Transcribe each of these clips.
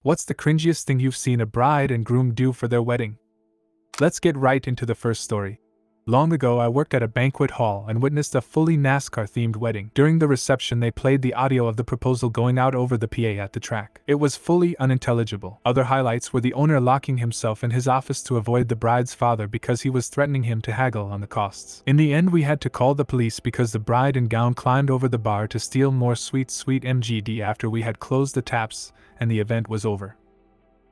What's the cringiest thing you've seen a bride and groom do for their wedding? Let's get right into the first story. Long ago, I worked at a banquet hall and witnessed a fully NASCAR-themed wedding. During the reception, they played the audio of the proposal going out over the PA at the track. It was fully unintelligible. Other highlights were the owner locking himself in his office to avoid the bride's father because he was threatening him to haggle on the costs. In the end, we had to call the police because the bride in gown climbed over the bar to steal more sweet MGD after we had closed the taps and the event was over.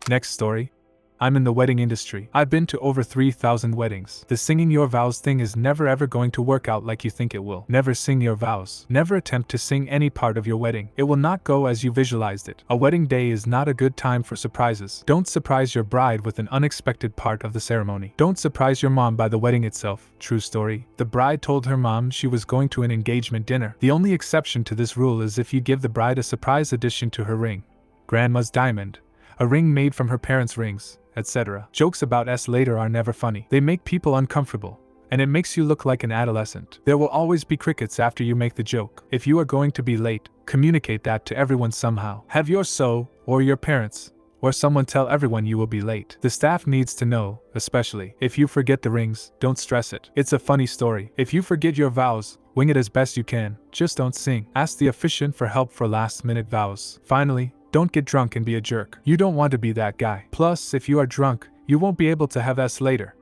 Next story. I'm in the wedding industry. I've been to over 3,000 weddings. The singing your vows thing is never ever going to work out like you think it will. Never sing your vows. Never attempt to sing any part of your wedding. It will not go as you visualized it. A wedding day is not a good time for surprises. Don't surprise your bride with an unexpected part of the ceremony. Don't surprise your mom by the wedding itself. True story. The bride told her mom she was going to an engagement dinner. The only exception to this rule is if you give the bride a surprise addition to her ring. Grandma's diamond. A ring made from her parents' rings, etc. Jokes about us later are never funny. They make people uncomfortable, and it makes you look like an adolescent. There will always be crickets after you make the joke. If you are going to be late, communicate that to everyone somehow. Have your or your parents, or someone tell everyone you will be late. The staff needs to know, especially if you forget the rings, don't stress it. It's a funny story. If you forget your vows, wing it as best you can, just don't sing. Ask the officiant for help for last-minute vows. Finally, don't get drunk and be a jerk. You don't want to be that guy. Plus, if you are drunk, you won't be able to have us later.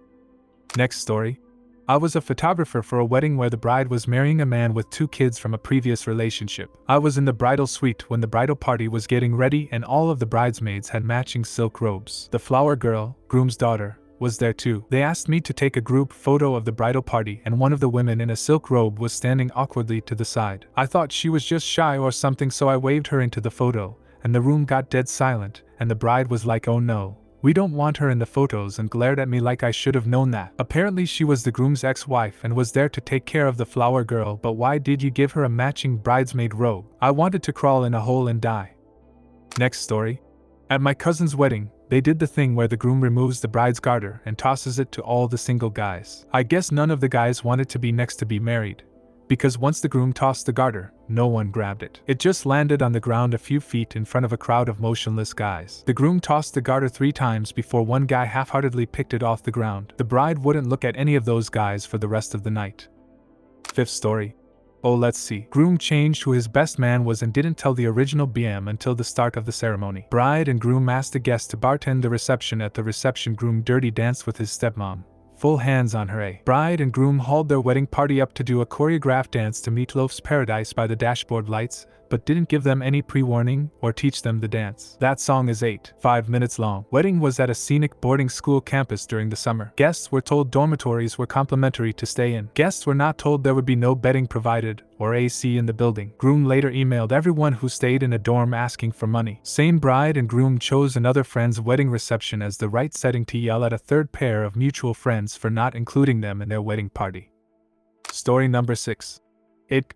Next story. I was a photographer for a wedding where the bride was marrying a man with 2 kids from a previous relationship. I was in the bridal suite when the bridal party was getting ready and all of the bridesmaids had matching silk robes. The flower girl, groom's daughter, was there too. They asked me to take a group photo of the bridal party and one of the women in a silk robe was standing awkwardly to the side. I thought she was just shy or something, so I waved her into the photo. And the room got dead silent, and the bride was like, "Oh no, we don't want her in the photos," and glared at me like I should have known that. Apparently she was the groom's ex-wife and was there to take care of the flower girl, but why did you give her a matching bridesmaid robe? I wanted to crawl in a hole and die. Next story. At my cousin's wedding, they did the thing where the groom removes the bride's garter and tosses it to all the single guys. I guess none of the guys wanted to be next to be married, because once the groom tossed the garter, no one grabbed it. It just landed on the ground a few feet in front of a crowd of motionless guys. The groom tossed the garter 3 times before one guy half-heartedly picked it off the ground. The bride wouldn't look at any of those guys for the rest of the night. Fifth story. Oh, let's see. Groom changed who his best man was and didn't tell the original BM until the start of the ceremony. Bride and groom asked a guest to bartend the reception. At the reception, groom dirty danced with his stepmom. Full hands on her. Bride and groom hauled their wedding party up to do a choreographed dance to Meatloaf's Paradise by the dashboard lights, but didn't give them any pre-warning or teach them the dance. That song is 5 minutes long. Wedding was at a scenic boarding school campus during the summer. Guests were told dormitories were complimentary to stay in. Guests were not told there would be no bedding provided or AC in the building. Groom later emailed everyone who stayed in a dorm asking for money. Same bride and groom chose another friend's wedding reception as the right setting to yell at a third pair of mutual friends for not including them in their wedding party. Story number 6.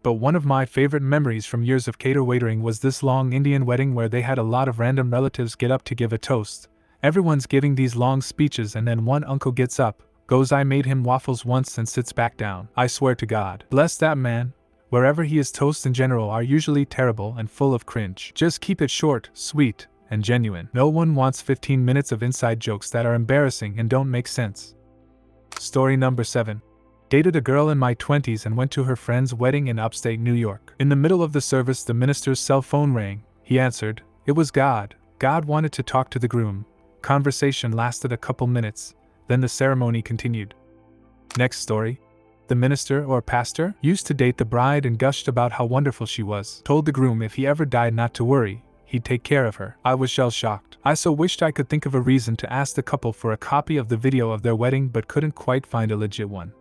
But one of my favorite memories from years of cater waitering was this long Indian wedding where they had a lot of random relatives get up to give a toast. Everyone's giving these long speeches and then one uncle gets up, goes, "I made him waffles once," and sits back down. I swear to God, bless that man. Wherever he is, toasts in general are usually terrible and full of cringe. Just keep it short, sweet, and genuine. No one wants 15 minutes of inside jokes that are embarrassing and don't make sense. Story number 7. Dated a girl in my 20s and went to her friend's wedding in upstate New York. In the middle of the service, the minister's cell phone rang. He answered. It was God. God wanted to talk to the groom. Conversation lasted a couple minutes, then the ceremony continued. Next story. The minister or pastor used to date the bride and gushed about how wonderful she was. Told the groom if he ever died not to worry, he'd take care of her. I was shell-shocked. I so wished I could think of a reason to ask the couple for a copy of the video of their wedding but couldn't quite find a legit one.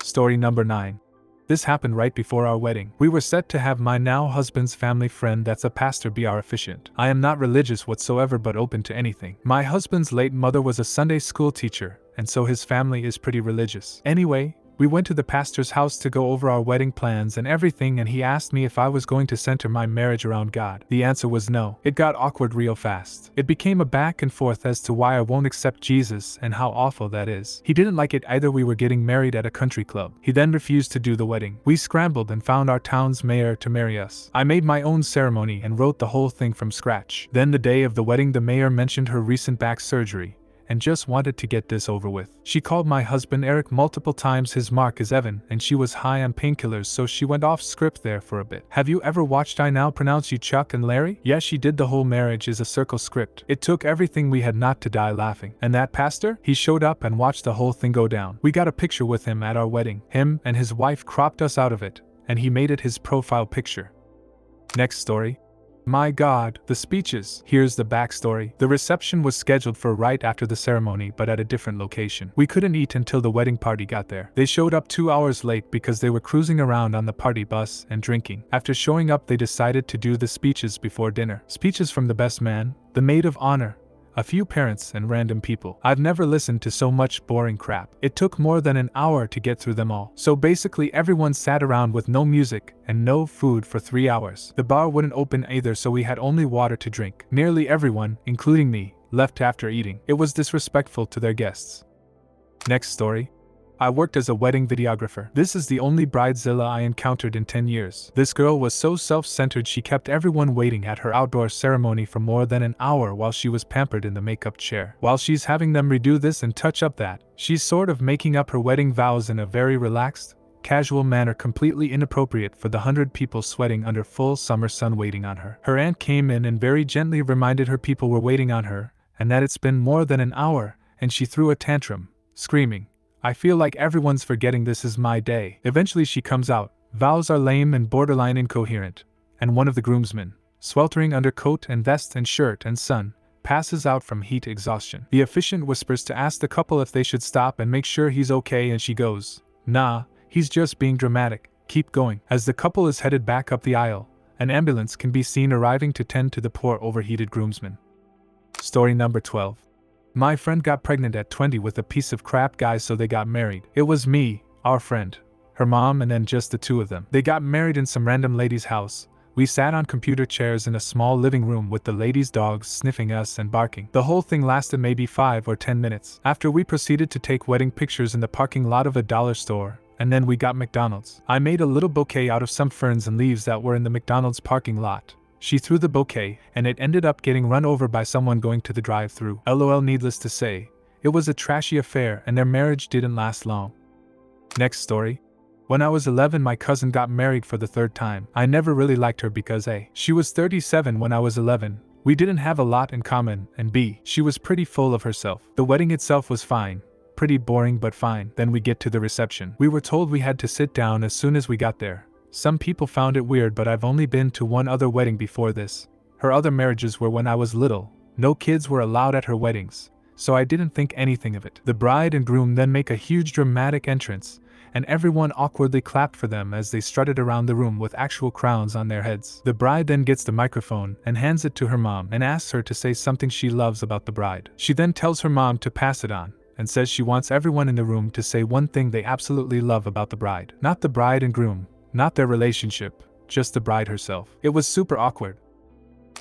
Story number 9. This happened right before our wedding. We were set to have my now husband's family friend that's a pastor be our officiant. I am not religious whatsoever but open to anything. My husband's late mother was a Sunday school teacher, and so his family is pretty religious. Anyway, We went to the pastor's house to go over our wedding plans and everything, and he asked me if I was going to center my marriage around God. The answer was no. It got awkward real fast. It became a back and forth as to why I won't accept Jesus and how awful that is. He didn't like it either. We were getting married at a country club. He then refused to do the wedding. We scrambled and found our town's mayor to marry us. I made my own ceremony and wrote the whole thing from scratch. Then the day of the wedding, the mayor mentioned her recent back surgery and just wanted to get this over with. She called my husband Eric multiple times. His mark is Evan, and she was high on painkillers, so she went off script there for a bit. Have you ever watched I Now Pronounce You Chuck and Larry? Yes, she did. The whole marriage is a circle script. It took everything we had not to die laughing. And that pastor? He showed up and watched the whole thing go down. We got a picture with him at our wedding. Him and his wife cropped us out of it, and he made it his profile picture. Next story. My God, the speeches. Here's the backstory. The reception was scheduled for right after the ceremony, but at a different location. We couldn't eat until the wedding party got there. They showed up 2 hours late because they were cruising around on the party bus and drinking. After showing up, they decided to do the speeches before dinner. Speeches from the best man, the maid of honor, a few parents, and random people. I've never listened to so much boring crap. It took more than an hour to get through them all. So basically everyone sat around with no music and no food for 3 hours. The bar wouldn't open either, so we had only water to drink. Nearly everyone, including me, left after eating. It was disrespectful to their guests. Next story. I worked as a wedding videographer. This is the only bridezilla I encountered in 10 years. This girl was so self-centered she kept everyone waiting at her outdoor ceremony for more than an hour while she was pampered in the makeup chair. While she's having them redo this and touch up that, she's sort of making up her wedding vows in a very relaxed, casual manner, completely inappropriate for the 100 people sweating under full summer sun waiting on her. Her aunt came in and very gently reminded her people were waiting on her, and that it's been more than an hour, and she threw a tantrum, screaming, "I feel like everyone's forgetting this is my day." Eventually she comes out. Vows are lame and borderline incoherent, and one of the groomsmen, sweltering under coat and vest and shirt and sun, passes out from heat exhaustion. The officiant whispers to ask the couple if they should stop and make sure he's okay, and she goes, "Nah, he's just being dramatic, keep going." As the couple is headed back up the aisle, an ambulance can be seen arriving to tend to the poor overheated groomsmen. Story number 12. My friend got pregnant at 20 with a piece of crap guy, so they got married. It was me, our friend, her mom, and then just the two of them. They got married in some random lady's house. We sat on computer chairs in a small living room with the lady's dogs sniffing us and barking. The whole thing lasted maybe 5 or 10 minutes. After, we proceeded to take wedding pictures in the parking lot of a dollar store, and then we got McDonald's. I made a little bouquet out of some ferns and leaves that were in the McDonald's parking lot. She threw the bouquet, and it ended up getting run over by someone going to the drive-thru. LOL, needless to say, it was a trashy affair and their marriage didn't last long. Next story. When I was 11, my cousin got married for the 3rd time. I never really liked her because A, she was 37 when I was 11, we didn't have a lot in common, and B, she was pretty full of herself. The wedding itself was fine. Pretty boring but fine. Then we get to the reception. We were told we had to sit down as soon as we got there. Some people found it weird, but I've only been to one other wedding before this. Her other marriages were when I was little. No kids were allowed at her weddings, so I didn't think anything of it. The bride and groom then make a huge dramatic entrance, and everyone awkwardly clapped for them as they strutted around the room with actual crowns on their heads. The bride then gets the microphone and hands it to her mom and asks her to say something she loves about the bride. She then tells her mom to pass it on, and says she wants everyone in the room to say one thing they absolutely love about the bride. Not the bride and groom, not their relationship, just the bride herself. It was super awkward.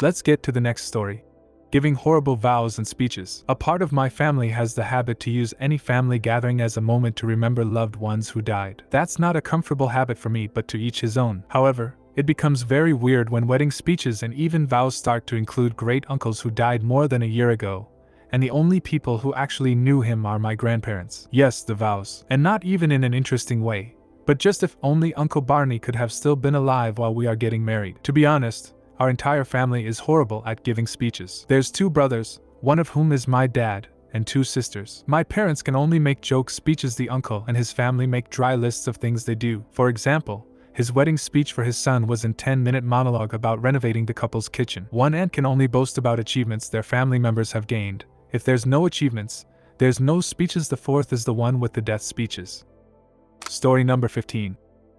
Let's get to the next story. Giving horrible vows and speeches. A part of my family has the habit to use any family gathering as a moment to remember loved ones who died. That's not a comfortable habit for me, but to each his own. However, it becomes very weird when wedding speeches and even vows start to include great uncles who died more than a year ago, and the only people who actually knew him are my grandparents. Yes, the vows. And not even in an interesting way, but just if only Uncle Barney could have still been alive while we are getting married. To be honest, our entire family is horrible at giving speeches. There's 2 brothers, one of whom is my dad, and 2 sisters. My parents can only make joke speeches. The uncle and his family make dry lists of things they do. For example, his wedding speech for his son was a 10-minute monologue about renovating the couple's kitchen. One aunt can only boast about achievements their family members have gained. If there's no achievements, there's no speeches. The 4th is the one with the death speeches. Story number 15.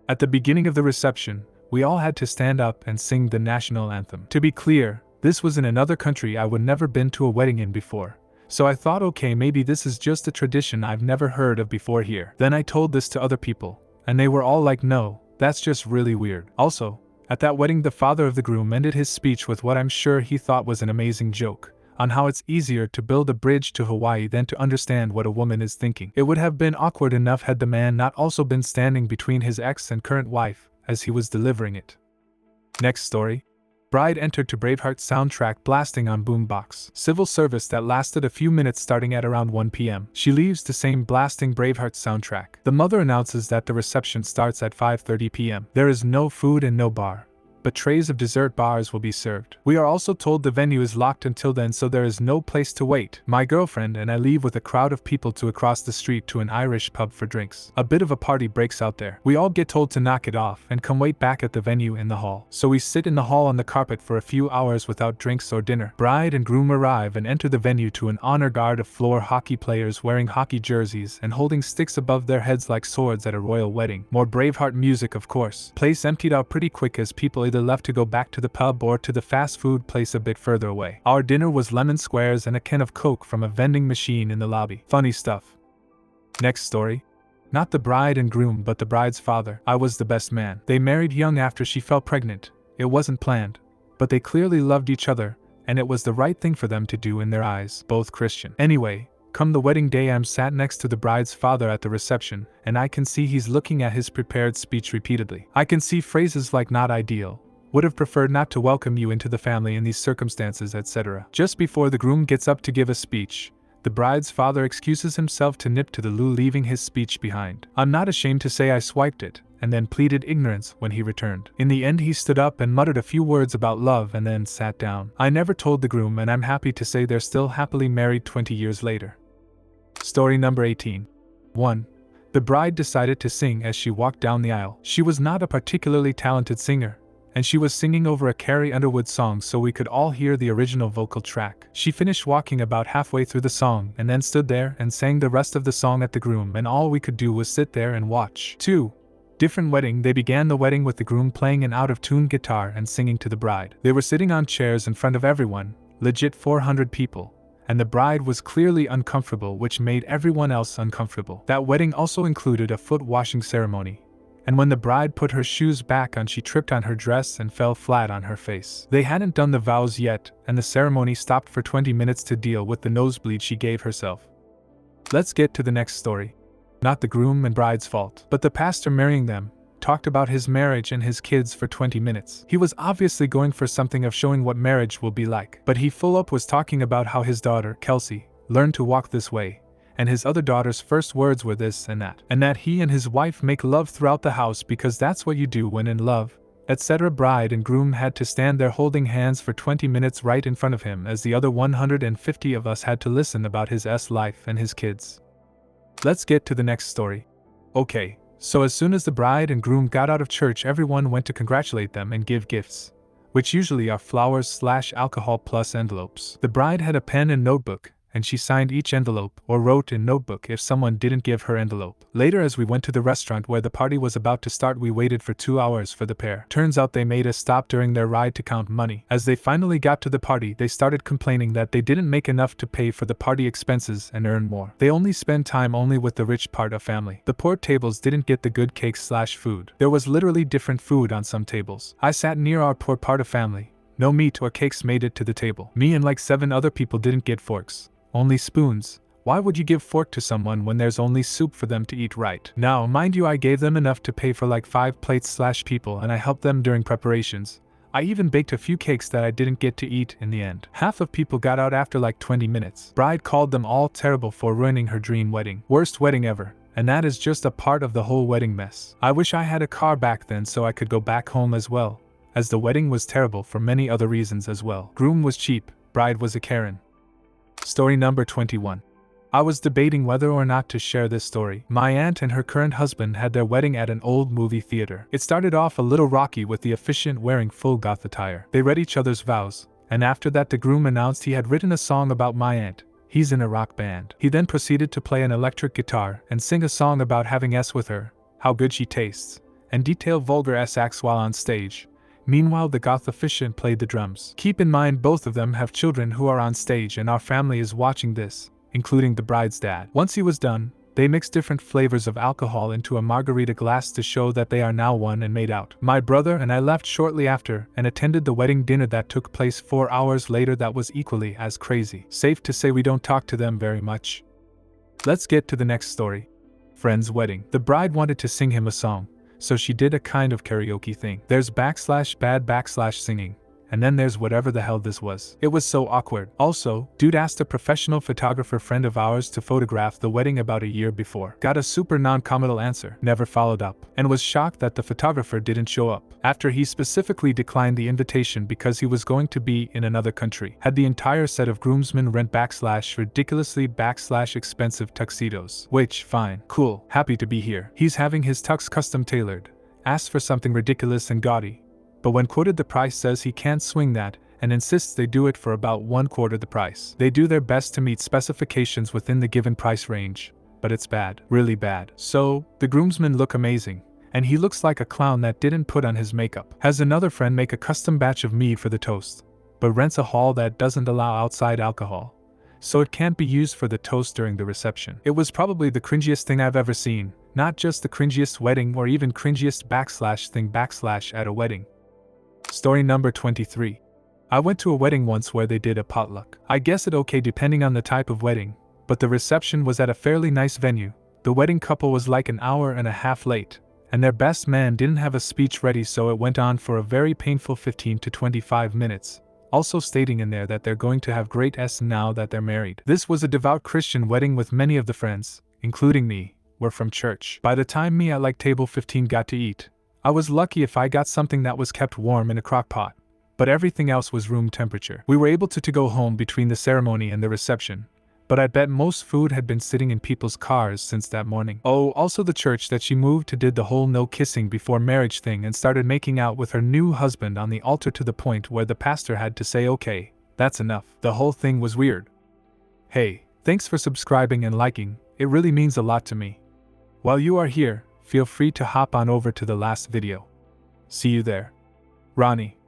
At the beginning of the reception, we all had to stand up and sing the national anthem. To be clear, this was in another country I would never been to a wedding in before, So I thought, okay, maybe this is just a tradition I've never heard of before here. Then I told this to other people, and they were all like, no, that's just really weird. Also, at that wedding the father of the groom ended his speech with what I'm sure he thought was an amazing joke, on how it's easier to build a bridge to Hawaii than to understand what a woman is thinking. It would have been awkward enough had the man not also been standing between his ex and current wife, as he was delivering it. Next story. Bride entered to Braveheart soundtrack blasting on boombox. Civil service that lasted a few minutes starting at around 1 p.m. She leaves the same blasting Braveheart soundtrack. The mother announces that the reception starts at 5:30 p.m. There is no food and no bar, but trays of dessert bars will be served. We are also told the venue is locked until then, so there is no place to wait. My girlfriend and I leave with a crowd of people to across the street to an Irish pub for drinks. A bit of a party breaks out there. We all get told to knock it off and come wait back at the venue in the hall. So we sit in the hall on the carpet for a few hours without drinks or dinner. Bride and groom arrive and enter the venue to an honor guard of floor hockey players wearing hockey jerseys and holding sticks above their heads like swords at a royal wedding. More Braveheart music, of course. Place emptied out pretty quick as people either left to go back to the pub or to the fast food place a bit further away. Our dinner was lemon squares and a can of Coke from a vending machine in the lobby. Funny stuff. Next story. Not the bride and groom but the bride's father. I was the best man. They married young after she fell pregnant. It wasn't planned, but they clearly loved each other, and it was the right thing for them to do in their eyes. Both Christian. Anyway, come the wedding day I'm sat next to the bride's father at the reception, and I can see he's looking at his prepared speech repeatedly. I can see phrases like not ideal, would have preferred not to welcome you into the family in these circumstances, etc. Just before the groom gets up to give a speech, the bride's father excuses himself to nip to the loo, leaving his speech behind. I'm not ashamed to say I swiped it, and then pleaded ignorance when he returned. In the end he stood up and muttered a few words about love and then sat down. I never told the groom, and I'm happy to say they're still happily married 20 years later. Story number 18. 1. The bride decided to sing as she walked down the aisle. She was not a particularly talented singer, and she was singing over a Carrie Underwood song so we could all hear the original vocal track. She finished walking about halfway through the song and then stood there and sang the rest of the song at the groom, and all we could do was sit there and watch. 2. Different wedding. They began the wedding with the groom playing an out-of-tune guitar and singing to the bride. They were sitting on chairs in front of everyone, legit 400 people, and the bride was clearly uncomfortable, which made everyone else uncomfortable. That wedding also included a foot washing ceremony, and when the bride put her shoes back on, she tripped on her dress and fell flat on her face. They hadn't done the vows yet, and the ceremony stopped for 20 minutes to deal with the nosebleed she gave herself. Let's get to the next story. Not the groom and bride's fault, but the pastor marrying them talked about his marriage and his kids for 20 minutes. He was obviously going for something of showing what marriage will be like, but he full up was talking about how his daughter, Kelsey, learned to walk this way, and his other daughter's first words were this and that he and his wife make love throughout the house because that's what you do when in love, etc. Bride and groom had to stand there holding hands for 20 minutes right in front of him, as the other 150 of us had to listen about his life and his kids. Let's get to the next story. Okay, so as soon as the bride and groom got out of church, everyone went to congratulate them and give gifts, which usually are flowers/alcohol plus envelopes. The bride had a pen and notebook, and she signed each envelope or wrote in notebook if someone didn't give her envelope. Later, as we went to the restaurant where the party was about to start, we waited for 2 hours for the pair. Turns out they made us stop during their ride to count money. As they finally got to the party, they started complaining that they didn't make enough to pay for the party expenses and earn more. They only spend time only with the rich part of family. The poor tables didn't get the good cakes/food. There was literally different food on some tables. I sat near our poor part of family. No meat or cakes made it to the table. Me and like 7 other people didn't get forks. Only spoons. Why would you give fork to someone when there's only soup for them to eat, right? Now, mind you, I gave them enough to pay for like 5 plates/people, and I helped them during preparations. I even baked a few cakes that I didn't get to eat in the end. Half of people got out after like 20 minutes. Bride called them all terrible for ruining her dream wedding. Worst wedding ever. And that is just a part of the whole wedding mess. I wish I had a car back then so I could go back home as well, as the wedding was terrible for many other reasons as well. Groom was cheap, bride was a Karen. Story number 21. I was debating whether or not to share this story. My aunt and her current husband had their wedding at an old movie theater. It started off a little rocky with the officiant wearing full goth attire. They read each other's vows, and after that the groom announced he had written a song about my aunt. He's in a rock band. He then proceeded to play an electric guitar and sing a song about having sex with her, how good she tastes, and detail vulgar acts while on stage. Meanwhile, the goth Officiant played the drums. Keep in mind both of them have children who are on stage and our family is watching this, including the bride's dad. Once he was done, they mixed different flavors of alcohol into a margarita glass to show that they are now one and made out. My brother and I left shortly after and attended the wedding dinner that took place 4 hours later that was equally as crazy. Safe to say we don't talk to them very much. Let's get to the next story. Friend's wedding. The bride wanted to sing him a song, so she did a kind of karaoke thing. There's bad / singing, and then there's whatever the hell this was. It was so awkward. Also, dude asked a professional photographer friend of ours to photograph the wedding about a year before. Got a super non-committal answer, never followed up, and was shocked that the photographer didn't show up, after he specifically declined the invitation because he was going to be in another country. Had the entire set of groomsmen rent / ridiculously / expensive tuxedos. Which, fine, cool, happy to be here. He's having his tux custom tailored. Asked for something ridiculous and gaudy, but when quoted the price says he can't swing that, and insists they do it for about 1/4 the price. They do their best to meet specifications within the given price range, but it's bad, really bad. So, the groomsmen look amazing, and he looks like a clown that didn't put on his makeup. Has another friend make a custom batch of mead for the toast, but rents a hall that doesn't allow outside alcohol, so it can't be used for the toast during the reception. It was probably the cringiest thing I've ever seen, not just the cringiest wedding or even cringiest / thing / at a wedding. Story number 23. I went to a wedding once where they did a potluck. I guess it okay depending on the type of wedding, but the reception was at a fairly nice venue. The wedding couple was like an hour and a half late, and their best man didn't have a speech ready, so it went on for a very painful 15 to 25 minutes, also stating in there that they're going to have great s now that they're married. This was a devout Christian wedding with many of the friends, including me, were from church. By the time me at like table 15 got to eat, I was lucky if I got something that was kept warm in a crock pot, but everything else was room temperature. We were able to go home between the ceremony and the reception, but I bet most food had been sitting in people's cars since that morning. Oh, also the church that she moved to did the whole no kissing before marriage thing and started making out with her new husband on the altar to the point where the pastor had to say, okay, that's enough. The whole thing was weird. Hey, thanks for subscribing and liking, it really means a lot to me. While you are here, feel free to hop on over to the last video. See you there. Ronnie.